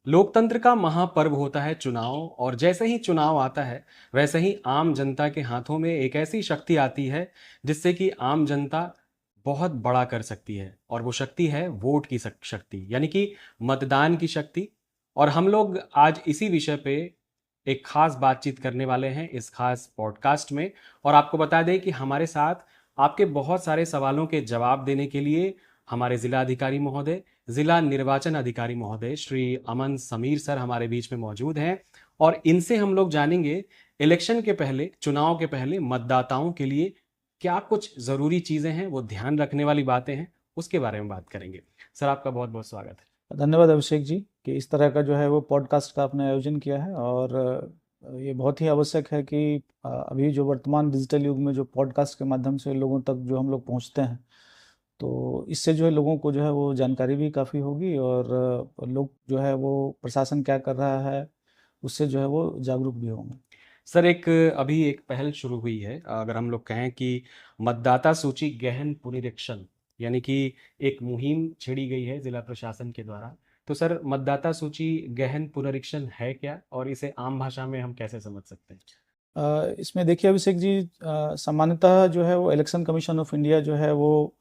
लोकतंत्र का महापर्व होता है चुनाव। और जैसे ही चुनाव आता है वैसे ही आम जनता के हाथों में एक ऐसी शक्ति आती है जिससे कि आम जनता बहुत बड़ा कर सकती है। और वो शक्ति है वोट की शक्ति, यानी कि मतदान की शक्ति। और हम लोग आज इसी विषय पे एक खास बातचीत करने वाले हैं इस खास पॉडकास्ट में। और आपको बता दें कि हमारे साथ आपके बहुत सारे सवालों के जवाब देने के लिए हमारे जिला अधिकारी महोदय, जिला निर्वाचन अधिकारी महोदय श्री अमन समीर सर हमारे बीच में मौजूद हैं। और इनसे हम लोग जानेंगे इलेक्शन के पहले, चुनाव के पहले मतदाताओं के लिए क्या कुछ जरूरी चीजें हैं, वो ध्यान रखने वाली बातें हैं, उसके बारे में बात करेंगे। सर, आपका बहुत बहुत स्वागत है। धन्यवाद अभिषेक जी कि इस तरह का जो है वो पॉडकास्ट का आपने आयोजन किया है। और ये बहुत ही आवश्यक है कि अभी जो वर्तमान डिजिटल युग में जो पॉडकास्ट के माध्यम से लोगों तक जो हम लोग पहुंचते हैं, तो इससे जो है लोगों को जो है वो जानकारी भी काफ़ी होगी। और लोग जो है वो प्रशासन क्या कर रहा है उससे जो है वो जागरूक भी होंगे। सर, अभी एक पहल शुरू हुई है, अगर हम लोग कहें कि मतदाता सूची गहन पुनरीक्षण, यानी कि एक मुहिम छेड़ी गई है जिला प्रशासन के द्वारा। तो सर, मतदाता सूची गहन पुनरीक्षण है क्या, और इसे आम भाषा में हम कैसे समझ सकते हैं? इसमें देखिए अभिषेक जी, सामान्यतः जो है वो इलेक्शन कमीशन ऑफ इंडिया जो है वो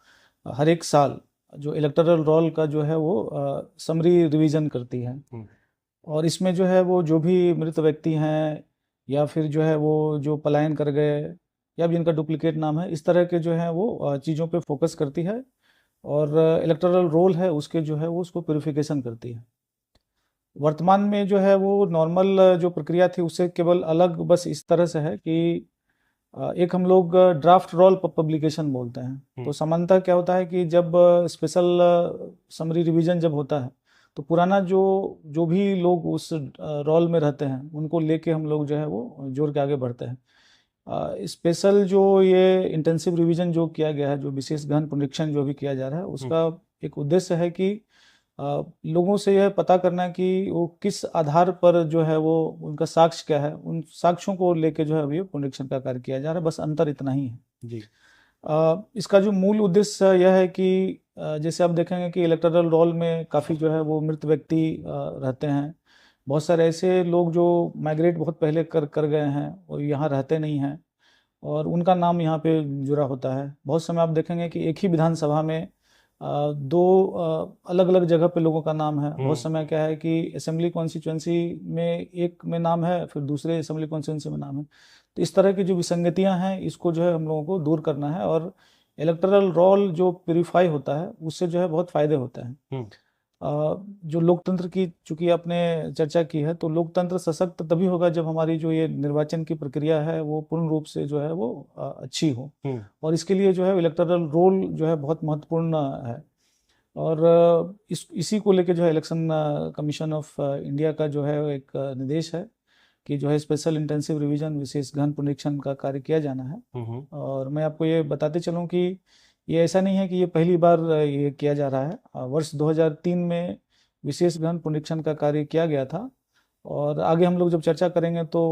हर एक साल जो इलेक्टोरल रोल का जो है वो समरी रिवीजन करती है। हम्म। और इसमें जो है वो जो भी मृत व्यक्ति हैं या फिर जो है वो जो पलायन कर गए या भी जिनका डुप्लीकेट नाम है, इस तरह के जो है वो चीज़ों पे फोकस करती है। और इलेक्टोरल रोल है उसके जो है वो उसको प्यूरिफिकेशन करती है। वर्तमान में जो है वो नॉर्मल जो प्रक्रिया थी उससे केवल अलग बस इस तरह से है कि एक हम लोग ड्राफ्ट रोल पब्लिकेशन बोलते हैं। हम्म। तो सामान्यतः क्या होता है कि जब स्पेशल समरी रिवीजन जब होता है, तो पुराना जो जो भी लोग उस रोल में रहते हैं उनको लेके हम लोग जो है वो जोड़ के आगे बढ़ते हैं। स्पेशल जो ये इंटेंसिव रिवीजन जो किया गया है, जो विशेष गहन पुनरीक्षण जो भी किया जा रहा है, हम्म। उसका एक उद्देश्य है कि लोगों से यह पता करना कि वो किस आधार पर जो है वो उनका साक्ष्य क्या है, उन साक्ष्यों को लेके जो है अभी पुनरीक्षण का कार्य किया जा रहा है। बस अंतर इतना ही है। जी। इसका जो मूल उद्देश्य यह है कि जैसे आप देखेंगे कि इलेक्टोरल रोल में काफ़ी जो है वो मृत व्यक्ति रहते हैं। बहुत सारे ऐसे लोग जो माइग्रेट बहुत पहले कर कर गए हैं और यहाँ रहते नहीं हैं, और उनका नाम यहाँ पे जुड़ा होता है। बहुत समय आप देखेंगे कि एक ही विधानसभा में दो अलग अलग जगह पे लोगों का नाम है। बहुत हम्म। समय क्या है कि असेंबली कॉन्स्टिट्यूंसी में एक में नाम है, फिर दूसरे असेंबली कॉन्स्टिट्यूंसी में नाम है। तो इस तरह की जो विसंगतियां हैं इसको जो है हम लोगों को दूर करना है। और इलेक्टोरल रोल जो प्यूरिफाई होता है उससे जो है बहुत फायदे होते हैं। हम्म। जो लोकतंत्र की चूंकि आपने चर्चा की है, तो लोकतंत्र सशक्त तभी होगा जब हमारी जो ये निर्वाचन की प्रक्रिया है वो पूर्ण रूप से जो है वो अच्छी हो। हम्म। और इसके लिए जो है इलेक्टोरल रोल जो है बहुत महत्वपूर्ण है। और इसी को लेके जो है इलेक्शन कमीशन ऑफ इंडिया का जो है एक निर्देश है कि जो है स्पेशल इंटेंसिव रिवीजन, विशेष गहन पुनरीक्षण का कार्य किया जाना है। हम्म। और मैं आपको ये बताते चलूं कि ये ऐसा नहीं है कि ये पहली बार ये किया जा रहा है। वर्ष 2003 में विशेष गहन पुनरीक्षण का कार्य किया गया था। और आगे हम लोग जब चर्चा करेंगे तो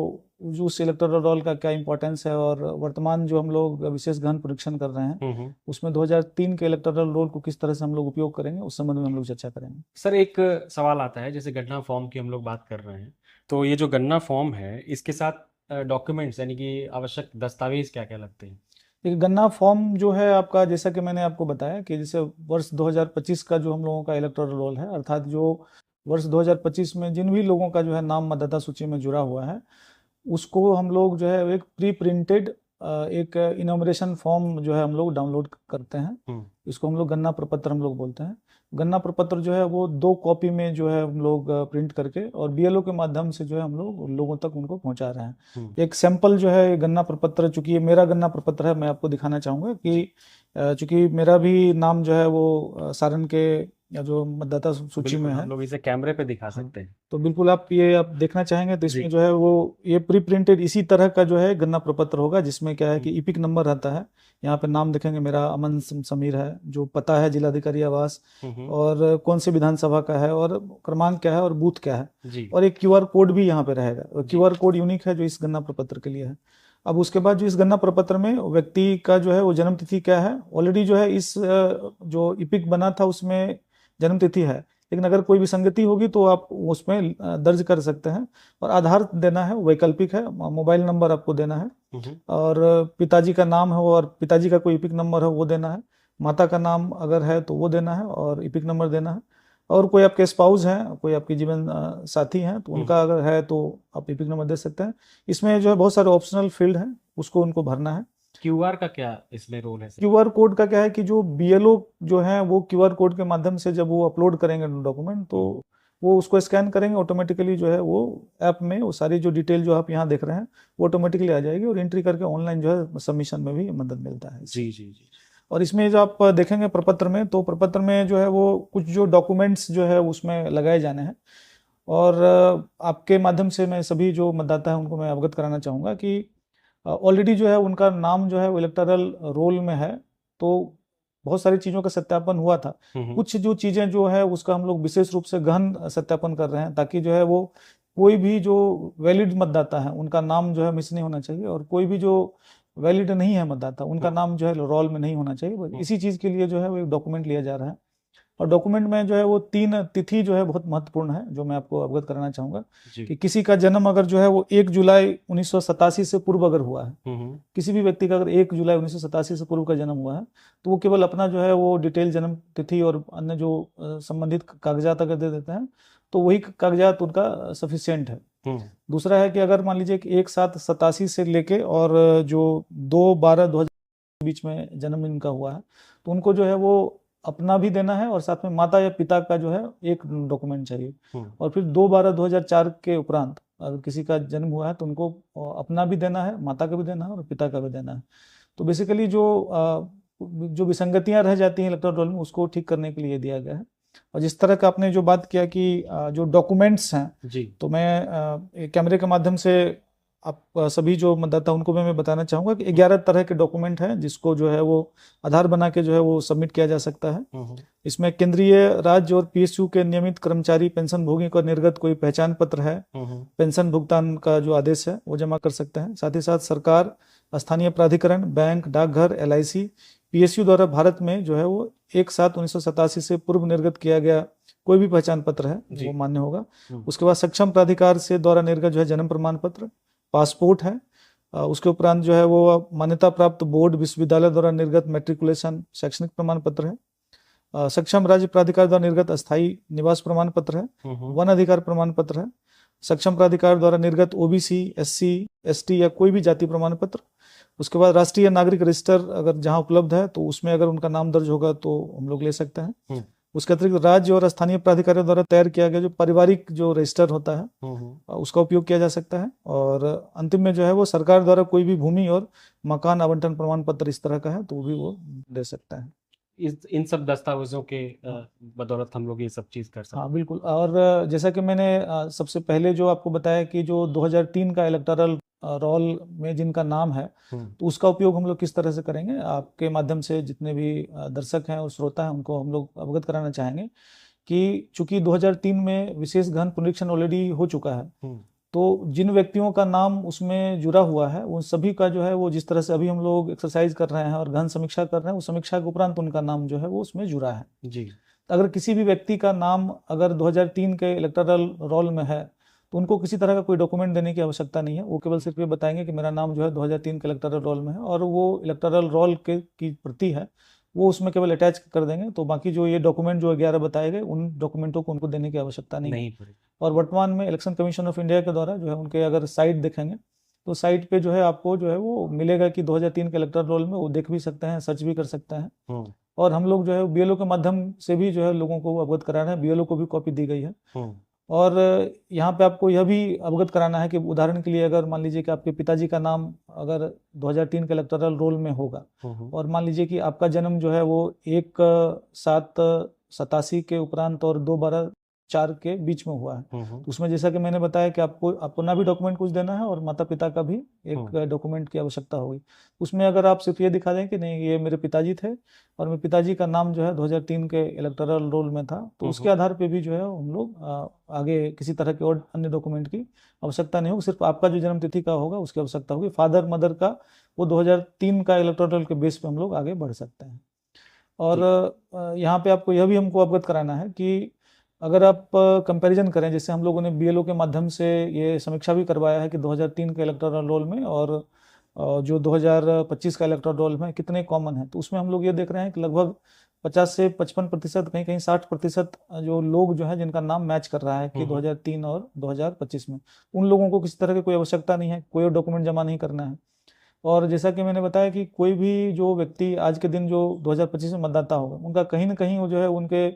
जो उस इलेक्टोरल रोल का क्या इंपॉर्टेंस है और वर्तमान जो हम लोग विशेष गहन परीक्षण कर रहे हैं हम्म। उसमें 2003 के इलेक्टोरल रोल को किस तरह से हम लोग उपयोग करेंगे उस संबंध में हम लोग चर्चा करेंगे। सर, एक सवाल आता है, जैसे गन्ना फॉर्म की हम लोग बात कर रहे हैं, तो ये जो गन्ना फॉर्म है इसके साथ डॉक्यूमेंट्स, यानी कि आवश्यक दस्तावेज क्या क्या लगते हैं? देखिए, गन्ना फॉर्म जो है आपका, जैसा कि मैंने आपको बताया कि जैसे वर्ष 2025 का जो हम लोगों का इलेक्टोरल रोल है, अर्थात जो वर्ष 2025 में जिन भी लोगों का जो है नाम मतदाता सूची में जुड़ा हुआ है, उसको हम लोग जो है एक प्री प्रिंटेड एक इनॉमिनेशन फॉर्म जो है हम लोग डाउनलोड करते हैं। हम्म। इसको हम लोग गन्ना प्रपत्र हम लोग बोलते हैं। गन्ना प्रपत्र जो है वो 2 कॉपी में जो है हम लोग प्रिंट करके और बीएलओ के माध्यम से जो है हम लोग लोगों तक उनको पहुंचा रहे हैं। हम्म। एक सैंपल जो है गन्ना प्रपत्र, चूंकि ये मेरा गन्ना प्रपत्र है, मैं आपको दिखाना चाहूंगा कि जी। चूंकि मेरा भी नाम जो है वो सारण के या जो मतदाता सूची में बिल्कुल, है। हम लोग इसे कैमरे पे दिखा हाँ, सकते हैं। तो बिल्कुल आप देखना चाहेंगे तो इसमें जी। जो है वो ये प्री प्रिंटेड इसी तरह का जो है गन्ना प्रपत्र होगा, जिसमें क्या है कि हम्म। इपिक नंबर रहता है। यहाँ पे नाम देखेंगे, मेरा अमन समीर है, जो पता है जिलाधिकारी आवास, हम्म। और कौन से विधानसभा का है, और क्रमांक क्या है, और बूथ क्या है। जी। और एक क्यूआर कोड भी यहाँ पे रहेगा, और जी। क्यूआर कोड यूनिक है जो इस गन्ना प्रपत्र के लिए है। अब उसके बाद जो इस गन्ना प्रपत्र में व्यक्ति का जो है वो जन्म तिथि क्या है, ऑलरेडी जो है इस जो इपिक बना था उसमें जन्म तिथि है, लेकिन अगर कोई विसंगति होगी तो आप उसमें दर्ज कर सकते हैं। और आधार देना है, वैकल्पिक है, मोबाइल नंबर आपको देना है, और पिताजी का नाम है और पिताजी का कोई इपिक नंबर है वो देना है, माता का नाम अगर है तो वो देना है और इपिक नंबर देना है, और कोई आपके स्पाउस हैं, कोई आपके जीवन साथी हैं तो उनका अगर है तो आप इपिक नंबर दे सकते हैं। इसमें जो है बहुत सारे ऑप्शनल फील्ड हैं, उसको उनको भरना है। क्यूआर का क्या इसमें रोल है सर? क्यूआर कोड का क्या है कि जो बीएलओ जो है वो क्यूआर कोड के माध्यम से जब वो अपलोड करेंगे डॉक्यूमेंट तो वो उसको स्कैन करेंगे, ऑटोमेटिकली जो है वो ऐप में वो सारी जो डिटेल जो आप यहाँ देख रहे हैं वो ऑटोमेटिकली आ जाएगी, और एंट्री करके ऑनलाइन जो है सबमिशन में भी मदद मिलता है। जी जी जी। और इसमें जो आप देखेंगे प्रपत्र में, तो प्रपत्र में जो है वो कुछ जो डॉक्यूमेंट्स जो है उसमें लगाए जाने हैं, और आपके माध्यम से मैं सभी जो मतदाता है उनको मैं अवगत कराना चाहूँगा कि ऑलरेडी जो है उनका नाम जो है वो इलेक्टोरल रोल में है, तो बहुत सारी चीज़ों का सत्यापन हुआ था। कुछ जो चीज़ें जो है उसका हम लोग विशेष रूप से गहन सत्यापन कर रहे हैं, ताकि जो है वो कोई भी जो वैलिड मतदाता है उनका नाम जो है मिस नहीं होना चाहिए, और कोई भी जो वैलिड नहीं है मतदाता उनका नाम जो है रोल में नहीं होना चाहिए। इसी चीज़ के लिए जो है वो एक डॉक्यूमेंट लिया जा रहा है, और डॉक्यूमेंट में जो है वो 3 तिथि जो है बहुत महत्वपूर्ण है, जो मैं आपको अवगत कराना चाहूँगा कि किसी का जन्म अगर जो है वो 1 जुलाई 1987 से पूर्व अगर हुआ है, किसी भी व्यक्ति का अगर 1 जुलाई 1987 से पूर्व का जन्म हुआ है तो वो केवल अपना जो है वो डिटेल जन्म तिथि और अन्य जो संबंधित कागजात अगर दे देते हैं तो वही कागजात उनका सफिशियंट है। दूसरा है कि अगर मान लीजिए कि 1/7/87 से लेके और जो 2/12/2000 के बीच में जन्म इनका हुआ है तो उनको जो है वो अपना भी देना है, और साथ में माता या पिता का जो है एक डॉक्यूमेंट चाहिए। और फिर 2/12/2004 के उपरांत अगर किसी का जन्म हुआ है तो उनको अपना भी देना है, माता का भी देना है और पिता का भी देना है। तो बेसिकली जो विसंगतियां रह जाती हैं इलेक्टोरल रोल में उसको ठीक करने के लिए दिया गया है। और जिस तरह का आपने जो बात किया कि जो डॉक्यूमेंट्स हैं जी, तो मैं कैमरे के माध्यम से आप सभी जो मतदाता उनको मैं बताना चाहूँगा कि 11 तरह के डॉक्यूमेंट हैं जिसको जो है वो आधार बना के जो है वो सबमिट किया जा सकता है। इसमें केंद्रीय, राज्य और पीएसयू के नियमित कर्मचारी, पेंशन भोगी का निर्गत कोई पहचान पत्र है, पेंशन भुगतान का जो आदेश है वो जमा कर सकते हैं। साथ ही साथ सरकार, स्थानीय प्राधिकरण, बैंक, डाकघर, एलआईसी, पीएसयू द्वारा भारत में जो है वो 1/7/1987 से पूर्व निर्गत किया गया कोई भी पहचान पत्र है वो मान्य होगा। उसके बाद सक्षम प्राधिकार से द्वारा निर्गत जो है जन्म प्रमाण पत्र, पासपोर्ट है। उसके उपरांत जो है वो मान्यता प्राप्त बोर्ड, विश्वविद्यालय द्वारा निर्गत मैट्रिकुलेशन शैक्षणिक प्रमाण पत्र है। सक्षम राज्य प्राधिकार द्वारा निर्गत अस्थायी निवास प्रमाण पत्र है। वन अधिकार प्रमाण पत्र है। सक्षम प्राधिकार द्वारा निर्गत ओबीसी, एससी, एसटी या कोई भी जाति प्रमाण पत्र। उसके बाद राष्ट्रीय नागरिक रजिस्टर अगर जहां उपलब्ध है तो उसमें अगर उनका नाम दर्ज होगा तो हम लोग ले सकते हैं। उसके अतिरिक्त राज्य और स्थानीय प्राधिकारियों द्वारा तैयार किया गया जो पारिवारिक जो रजिस्टर होता है उसका उपयोग किया जा सकता है। और अंतिम में जो है वो सरकार द्वारा कोई भी भूमि और मकान आवंटन प्रमाण पत्र इस तरह का है तो भी वो दे सकता है। इन सब दस्तावेजों के बदौलत हम लोग ये सब चीज कर सकते हैं। हाँ बिल्कुल। और जैसा कि मैंने सबसे पहले जो आपको बताया कि जो 2003 का इलेक्टोरल रोल में जिनका नाम है तो उसका उपयोग हम लोग किस तरह से करेंगे, आपके माध्यम से जितने भी दर्शक हैं और श्रोता हैं उनको हम लोग अवगत कराना चाहेंगे कि चूंकि 2003 में विशेष गहन पुनरीक्षण ऑलरेडी हो चुका है तो जिन व्यक्तियों का नाम उसमें जुड़ा हुआ है उन सभी का जो है वो जिस तरह से अभी हम लोग एक्सरसाइज कर रहे हैं और गहन समीक्षा कर रहे हैं, उस समीक्षा के उपरांत उनका नाम जो है वो उसमें जुड़ा है जी। अगर किसी भी व्यक्ति का नाम अगर 2003 के इलेक्टोरल रोल में है तो उनको किसी तरह का कोई डॉक्यूमेंट देने की आवश्यकता नहीं है। वो केवल सिर्फ ये बताएंगे कि मेरा नाम जो है 2003 के इलेक्टोरल रोल में है, और वो इलेक्टोरल रोल के की प्रति है वो उसमें केवल अटैच कर देंगे। तो बाकी जो ये डॉक्यूमेंट जो 11 बताए गए उन डॉक्यूमेंटों को उनको देने की आवश्यकता नहीं है। और वर्तमान में इलेक्शन कमीशन ऑफ इंडिया के द्वारा जो है उनके अगर साइट देखेंगे तो साइट पे जो है आपको जो है वो मिलेगा कि 2003 के इलेक्टोरल रोल में वो देख भी सकते हैं, सर्च भी कर सकते हैं। और हम लोग जो है बीएलओ के माध्यम से भी जो है लोगों को अवगत करा रहे हैं, बीएलओ को भी कॉपी दी गई है। और यहाँ पे आपको यह भी अवगत कराना है कि उदाहरण के लिए अगर मान लीजिए कि आपके पिताजी का नाम अगर 2003 के इलेक्टोरल रोल में होगा और मान लीजिए कि आपका जन्म जो है वो 1/7/87 के उपरांत और 2/12/4 के बीच में हुआ है तो उसमें जैसा कि मैंने बताया कि आपको अपना भी डॉक्यूमेंट कुछ देना है और माता पिता का भी एक डॉक्यूमेंट की आवश्यकता होगी। उसमें अगर आप सिर्फ ये दिखा दें कि नहीं ये मेरे पिताजी थे और मेरे पिताजी का नाम जो है 2003 के इलेक्टोरल रोल में था तो उसके आधार पे भी जो है हम लोग आगे किसी तरह के और अन्य डॉक्यूमेंट की आवश्यकता नहीं होगी, सिर्फ आपका जो जन्म तिथि का होगा उसकी आवश्यकता होगी। फादर मदर का वो 2003 का इलेक्टोरल के बेस पे हम लोग आगे बढ़ सकते हैं। और यहाँ पे आपको यह भी हमको अवगत कराना है कि अगर आप कंपैरिजन करें, जैसे हम लोगों ने बीएलओ के माध्यम से ये समीक्षा भी करवाया है कि 2003 के इलेक्टोरल रोल में और जो 2025 का इलेक्टोरल रोल में कितने कॉमन है, तो उसमें हम लोग ये देख रहे हैं कि लगभग 50 से 55%, कहीं कहीं 60% जो लोग जो है जिनका नाम मैच कर रहा है कि 2003 और 2025 में, उन लोगों को किसी तरह की कोई आवश्यकता नहीं है, कोई डॉक्यूमेंट जमा नहीं करना है। और जैसा कि मैंने बताया कि कोई भी जो व्यक्ति आज के दिन जो 2025 में मतदाता होगा, उनका कहीं ना कहीं वो जो है उनके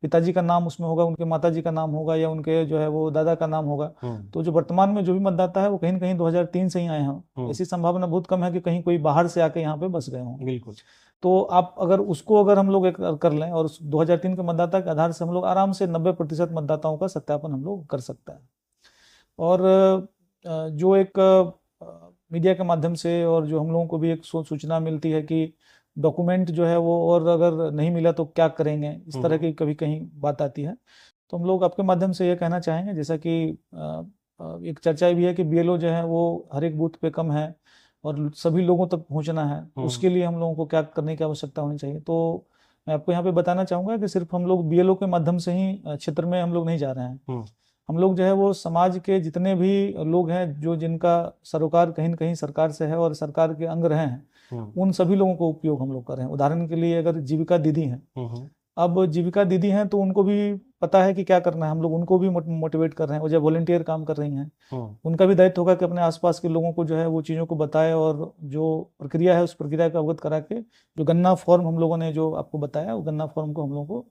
पिताजी का नाम उसमें होगा, उनके माताजी का नाम होगा, या उनके जो है वो दादा का नाम होगा। तो जो वर्तमान में जो भी मतदाता है वो कहीं ना कहीं 2003 से ही आए हों। ऐसी संभावना बहुत कम है कि कहीं कोई बाहर से आके यहाँ पे बस गए हों। बिल्कुल। तो आप अगर उसको अगर हम लोग एक कर लें और 2003 के मतदाता के आधार से हम लोग आराम से 90% मतदाताओं का सत्यापन हम लोग कर सकते हैं। और जो एक मीडिया के माध्यम से और जो हम लोगों को भी एक सूचना मिलती है कि डॉक्यूमेंट जो है वो और अगर नहीं मिला तो क्या करेंगे, इस तरह की कभी कहीं बात आती है। तो हम लोग आपके माध्यम से ये कहना चाहेंगे, जैसा कि एक चर्चा भी है कि बीएलओ जो है वो हर एक बूथ पे कम है और सभी लोगों तक पहुंचना है, उसके लिए हम लोगों को क्या करने की आवश्यकता होनी चाहिए। तो मैं आपको यहाँ पे बताना चाहूँगा कि सिर्फ हम लोग बीएलओ के माध्यम से ही क्षेत्र में हम लोग नहीं जा रहे हैं। हम लोग जो है वो समाज के जितने भी लोग हैं जो जिनका सरोकार कहीं न कहीं सरकार से है और सरकार के अंग रहे हैं, उन सभी लोगों को उपयोग हम लोग कर रहे हैं। उदाहरण के लिए अगर जीविका दीदी हैं, अब जीविका दीदी हैं तो उनको भी पता है कि क्या करना है, हम लोग उनको भी मोटिवेट कर रहे हैं। वो जब वॉलंटियर काम कर रही हैं, उनका भी दायित्व होगा कि अपने आसपास के लोगों को जो है वो चीज़ों को बताए और जो प्रक्रिया है उस प्रक्रिया का अवगत करा के जो गन्ना फॉर्म हम लोगों ने जो आपको बताया, वो गन्ना फॉर्म को हम लोगों को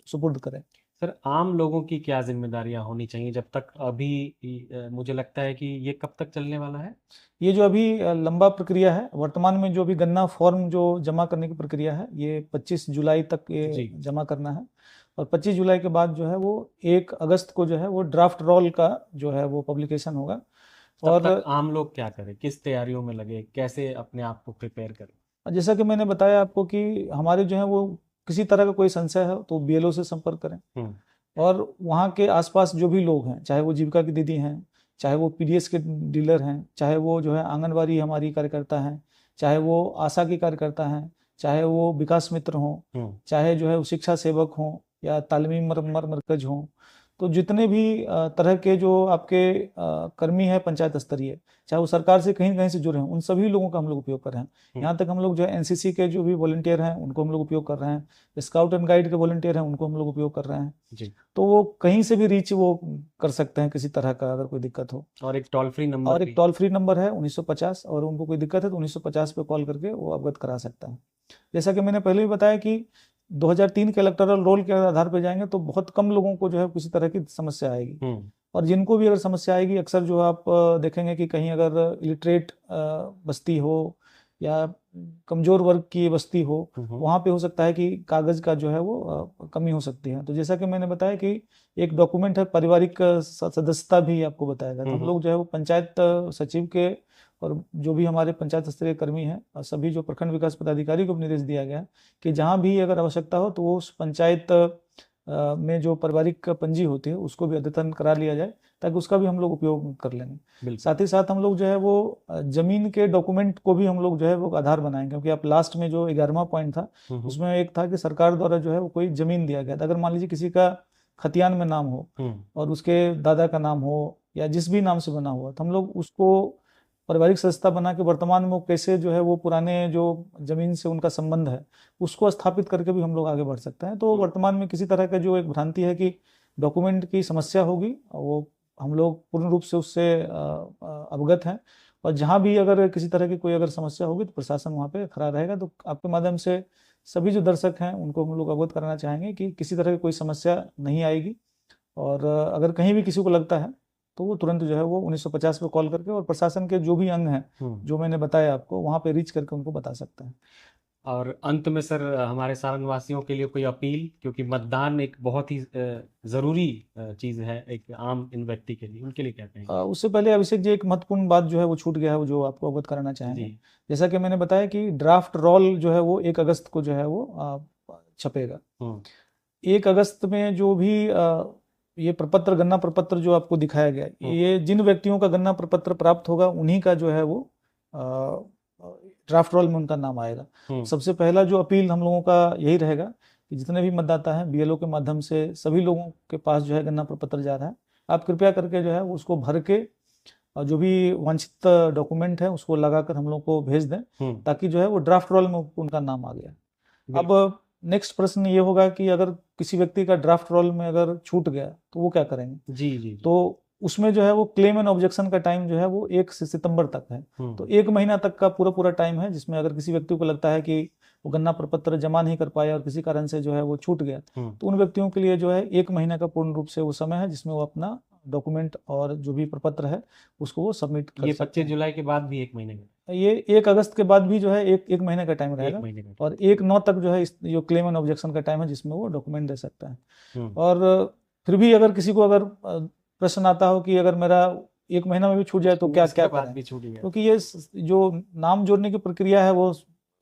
सुपुर्द करें। सर, आम लोगों की क्या जिम्मेदारियां होनी चाहिए जब तक अभी मुझे लगता है कि ये कब तक चलने वाला है? ये जो अभी लंबा प्रक्रिया है, वर्तमान में जो अभी गन्ना फॉर्म जो जमा करने की प्रक्रिया है, ये 25 जुलाई तक ये जमा करना है। और 25 जुलाई के बाद जो है वो 1 अगस्त को जो है वो ड्राफ्ट रोल का जो है वो पब्लिकेशन होगा। और तब तक आम लोग क्या करें, किस तैयारियों में लगे, कैसे अपने आप को प्रिपेयर करें? जैसा कि मैंने बताया आपको कि हमारे जो है वो किसी तरह का कोई संशय है तो बीएलओ से संपर्क करें। और वहाँ के आसपास जो भी लोग हैं, चाहे वो जीविका की दीदी हैं, चाहे वो पीडीएस के डीलर हैं, चाहे वो जो है आंगनबाड़ी हमारी कार्यकर्ता हैं, चाहे वो आशा की कार्यकर्ता हैं, चाहे वो विकास मित्र हों, चाहे जो है वो शिक्षा सेवक हों या तालीमी मरकज हों, तो जितने भी तरह के जो आपके कर्मी है पंचायत स्तरीय, चाहे वो सरकार से कहीं कहीं से जुड़े हैं, उन सभी लोगों का हम लोग उपयोग कर रहे हैं। यहाँ तक हम लोग जो है एनसीसी के जो भी वॉलंटियर हैं उनको हम लोग उपयोग कर रहे हैं, स्काउट एंड गाइड के वॉलंटियर हैं उनको हम लोग उपयोग कर रहे हैं जी। तो वो कहीं से भी रीच वो कर सकते हैं किसी तरह का, अगर कोई दिक्कत हो। और एक टोल फ्री नंबर है 1950, और उनको कोई दिक्कत है तो 1950 पे कॉल करके वो अवगत करा सकता है। जैसा कि मैंने पहले भी बताया कि 2003 के इलेक्टोरल रोल के आधार पर जाएंगे तो बहुत कम लोगों को जो है किसी तरह की समस्या आएगी। और जिनको भी अगर समस्या आएगी, अक्सर जो आप देखेंगे कि कहीं अगर इलिटरेट बस्ती हो या कमजोर वर्ग की बस्ती हो, वहाँ पे हो सकता है कि कागज का जो है वो कमी हो सकती है। तो जैसा कि मैंने बताया कि एक डॉक्यूमेंट है पारिवारिक सदस्यता भी आपको बताया गया। हम लोग जो है वो पंचायत सचिव के और जो भी हमारे पंचायत स्तरीय कर्मी हैं और सभी जो प्रखंड विकास पदाधिकारी को निर्देश दिया गया कि जहाँ भी अगर आवश्यकता हो तो वो उस पंचायत में जो पारिवारिक पंजी होती है उसको भी अद्यतन करा लिया जाए, ताकि उसका भी हम लोग उपयोग कर लेंगे। साथ ही साथ हम लोग जो है वो जमीन के डॉक्यूमेंट को भी हम लोग जो है वो आधार बनाएंगे, क्योंकि आप लास्ट में जो 11वां पॉइंट था उसमें एक था कि सरकार द्वारा जो है वो कोई जमीन दिया गया था। अगर मान लीजिए किसी का खतियान में नाम हो और उसके दादा का नाम हो या जिस भी नाम से बना हुआ, तो हम लोग उसको पारिवारिक सदस्यता बना के वर्तमान में कैसे जो है वो पुराने जो जमीन से उनका संबंध है उसको स्थापित करके भी हम लोग आगे बढ़ सकते हैं। तो वर्तमान में किसी तरह का जो एक भ्रांति है कि डॉक्यूमेंट की समस्या होगी, वो हम लोग पूर्ण रूप से उससे अवगत हैं। और जहाँ भी अगर किसी तरह की कोई अगर समस्या होगी तो प्रशासन वहाँ पे खड़ा रहेगा। तो आपके माध्यम से सभी जो दर्शक हैं उनको हम लोग अवगत कराना चाहेंगे कि किसी तरह की कोई समस्या नहीं आएगी। और अगर कहीं भी किसी को लगता है तो वो तुरंत जो है वो 1950 पे कॉल करके और प्रशासन के जो भी अंग हैं जो मैंने बताया आपको, वहाँ पे रीच करके उनको बता सकते हैं। और अंत में सर, हमारे सारण वासियों के लिए कोई अपील, क्योंकि मतदान एक बहुत ही जरूरी चीज है एक आम इन व्यक्ति के लिए, उनके लिए क्या कहेंगे? उससे पहले अभिषेक जी, एक महत्वपूर्ण बात जो है वो छूट गया है, वो जो आपको अवगत कराना चाहेंगे। जैसा कि मैंने बताया कि ड्राफ्ट रोल जो है वो 1 अगस्त को जो है वो छपेगा। 1 अगस्त में जो भी ये प्रपत्र, गन्ना प्रपत्र जो आपको दिखाया गया, ये जिन व्यक्तियों का गन्ना प्रपत्र प्राप्त होगा उन्हीं का जो है वो ड्राफ्ट रोल में उनका नाम आएगा। सबसे पहला जो अपील हम लोगों का यही रहेगा कि जितने भी मतदाता हैं बीएलओ के माध्यम से सभी लोगों के पास जो है गणना प्रपत्र जा रहा है। आप कृपया करके जो है उसको भर के और जो भी वांछित डॉक्यूमेंट है उसको लगाकर हम लोग को भेज दें, ताकि जो है वो ड्राफ्ट रोल में उनका नाम आ गया। अब नेक्स्ट प्रश्न ये होगा कि अगर किसी व्यक्ति का ड्राफ्ट रोल में अगर छूट गया तो वो क्या करेंगे। जी। तो उसमें जो है वो क्लेम एंड ऑब्जेक्शन का टाइम जो है वो 1 सितंबर तक है। तो 1 महीना तक का पूरा टाइम है, जिसमें अगर किसी व्यक्ति को लगता है कि वो गणना प्रपत्र जमा नहीं कर पाया और किसी कारण से जो है वो छूट गया, तो उन व्यक्तियों के लिए जो है 1 महीने का पूर्ण रूप से वो समय है, जिसमें वो अपना डॉक्यूमेंट और जो भी प्रपत्र है उसको वो सबमिट कर ये सकते 25 हैं। जुलाई के बाद भी 1 महीने का, ये 1 अगस्त के बाद भी जो है एक महीने का टाइम 1 रहेगा, महीने का। और 1/9 तक जो है इस जो क्लेम एंड ऑब्जेक्शन का टाइम है, जिसमें वो डॉक्यूमेंट दे सकता है। और फिर भी अगर किसी को अगर प्रश्न आता हो कि अगर मेरा 1 महीना में भी छूट जाए तो क्या उसके क्या बाद करें, भी छूट गया। क्योंकि ये जो नाम जोड़ने की प्रक्रिया है वो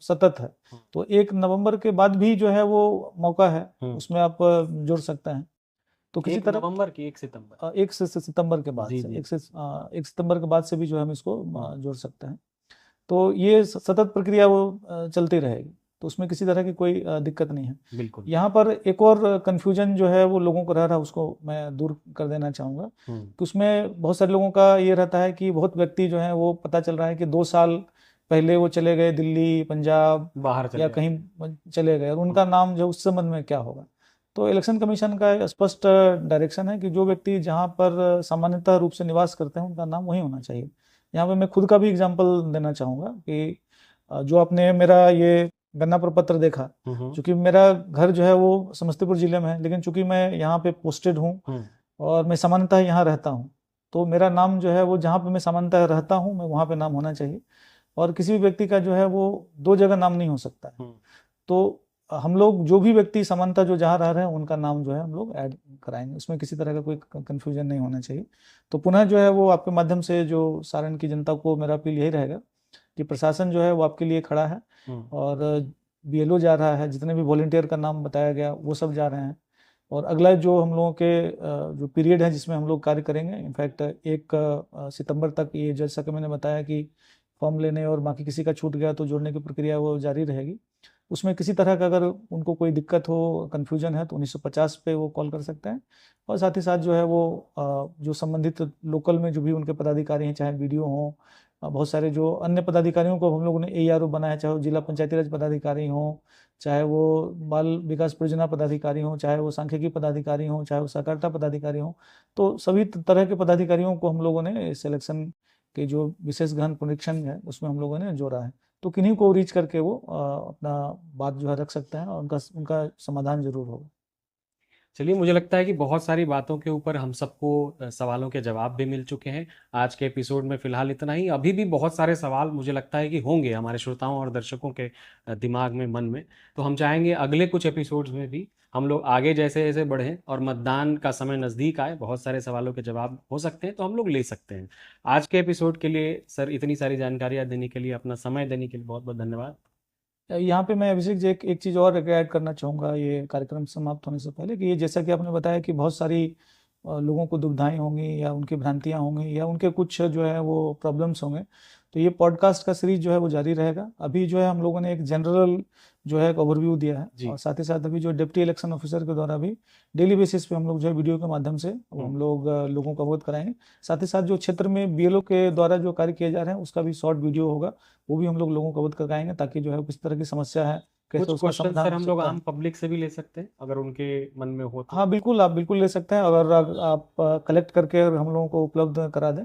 सतत है। तो 1 नवंबर के बाद भी जो है वो मौका है, उसमें आप जोड़ सकते हैं। तो किसी 1 तरह नवंबर की 1 सितंबर 1 सितंबर के बाद जी, से जी। 1 सितंबर के बाद से भी जो है हम इसको जोड़ सकते हैं। तो ये सतत प्रक्रिया वो चलती रहेगी, तो उसमें किसी तरह की कोई दिक्कत नहीं है। बिल्कुल। यहाँ पर एक और कन्फ्यूजन जो है वो लोगों को रह रहा है, उसको मैं दूर कर देना चाहूँगा कि उसमें बहुत सारे लोगों का ये रहता है कि बहुत व्यक्ति जो है वो पता चल रहा है कि 2 साल पहले वो चले गए दिल्ली, पंजाब बाहर चले या गए। कहीं चले गए, और उनका नाम जो उस संबंध में क्या होगा। तो इलेक्शन कमीशन का स्पष्ट डायरेक्शन है कि जो व्यक्ति जहाँ पर सामान्यतः रूप से निवास करते हैं उनका नाम वही होना चाहिए। यहाँ पे मैं खुद का भी एग्जांपल देना चाहूँगा कि जो आपने मेरा ये गन्ना प्रपत्र देखा, चूंकि मेरा घर जो है वो समस्तीपुर जिले में है, लेकिन चूंकि मैं यहाँ पे पोस्टेड हूँ और मैं सामान्यतः यहाँ रहता हूँ, तो मेरा नाम जो है वो जहाँ पे मैं सामान्यतः रहता हूँ मैं वहाँ पे नाम होना चाहिए, और किसी भी व्यक्ति का जो है वो 2 जगह नाम नहीं हो सकता है। तो हम लोग जो भी व्यक्ति सामान्यतः जो जहाँ रह रहे हैं उनका नाम जो है हम लोग ऐड कराएंगे, उसमें किसी तरह का कोई कंफ्यूजन नहीं होना चाहिए। तो पुनः जो है वो आपके माध्यम से जो सारण की जनता को मेरा अपील यही रहेगा कि प्रशासन जो है वो आपके लिए खड़ा है, और बीएलओ जा रहा है, जितने भी वॉलंटियर का नाम बताया गया वो सब जा रहे हैं, और अगला जो हम लोगों के जो पीरियड है जिसमें हम लोग कार्य करेंगे, इनफैक्ट 1 सितंबर तक, ये जैसा कि मैंने बताया कि फॉर्म लेने और बाकी किसी का छूट गया तो जोड़ने की प्रक्रिया वो जारी रहेगी। उसमें किसी तरह का अगर उनको कोई दिक्कत हो, कन्फ्यूजन है, तो 1950 पे वो कॉल कर सकते हैं, और साथ ही साथ जो है वो जो संबंधित लोकल में जो भी उनके पदाधिकारी हैं, चाहे बीडीओ हों, बहुत सारे जो अन्य पदाधिकारियों को हम लोगों ने एआरओ बनाया है, चाहे वो जिला पंचायती राज पदाधिकारी हों, चाहे वो बाल विकास परियोजना पदाधिकारी हों, चाहे वो सांख्यिकी पदाधिकारी हों, चाहे वो सहकारिता पदाधिकारी हों, तो सभी तरह के पदाधिकारियों को हम लोगों ने सिलेक्शन के जो विशेष गहन परीक्षण है उसमें हम लोगों ने जोड़ा है। तो किन्हीं को रीच करके वो अपना बात जो है रख सकते हैं, और उनका समाधान जरूर होगा। चलिए, मुझे लगता है कि बहुत सारी बातों के ऊपर हम सबको सवालों के जवाब भी मिल चुके हैं। आज के एपिसोड में फिलहाल इतना ही। अभी भी बहुत सारे सवाल मुझे लगता है कि होंगे हमारे श्रोताओं और दर्शकों के दिमाग में, मन में। तो हम चाहेंगे अगले कुछ एपिसोड्स में भी हम लोग आगे जैसे जैसे बढ़ें और मतदान का समय नज़दीक आए, बहुत सारे सवालों के जवाब हो सकते हैं तो हम लोग ले सकते हैं। आज के एपिसोड के लिए सर इतनी सारी जानकारियाँ देने के लिए, अपना समय देने के लिए बहुत बहुत धन्यवाद। यहाँ पे मैं अभिषेक जी एक चीज़ और ऐड करना चाहूँगा ये कार्यक्रम समाप्त होने से पहले, कि ये जैसा कि आपने बताया कि बहुत सारी लोगों को दुविधाएं होंगी या उनकी भ्रांतियां होंगी या उनके कुछ जो है वो प्रॉब्लम्स होंगे, तो ये पॉडकास्ट का सीरीज जो है वो जारी रहेगा। अभी जो है हम लोगों ने एक जनरल जो है एक ओवरव्यू दिया है, और साथ ही साथ अभी जो डिप्टी इलेक्शन ऑफिसर के द्वारा भी डेली बेसिस पे हम लोग जो है वीडियो के माध्यम से वो हम लोग लोगों को अवगत कराएंगे। साथ ही साथ जो क्षेत्र में बीएलओ के द्वारा जो कार्य किए जा रहे हैं उसका भी शॉर्ट वीडियो होगा, वो भी हम लोग लोगों को अवगत कराएंगे, ताकि जो है किस तरह की समस्या है, कैसे कुछ उसका क्वेश्चन समाधान सर हो हम लोग सकता आम है। पब्लिक से भी ले सकते हैं अगर उनके मन में हो तो। हाँ बिल्कुल, आप बिल्कुल ले सकते हैं। अगर आप कलेक्ट करके अगर हम लोगों को उपलब्ध करा दें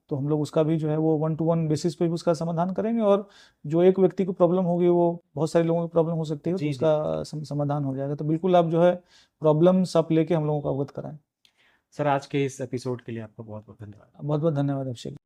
तो हम लोग उसका भी जो है वो 1-to-1 बेसिस पे भी उसका समाधान करेंगे, और जो एक व्यक्ति को प्रॉब्लम होगी वो बहुत सारे लोगों की प्रॉब्लम हो सकती है, तो उसका समाधान हो जाएगा। तो बिल्कुल आप जो है प्रॉब्लम्स आप लेके हम लोगों को अवगत कराएं। सर आज के इस एपिसोड के लिए आपका बहुत बहुत धन्यवाद। बहुत बहुत धन्यवाद अभिषेक।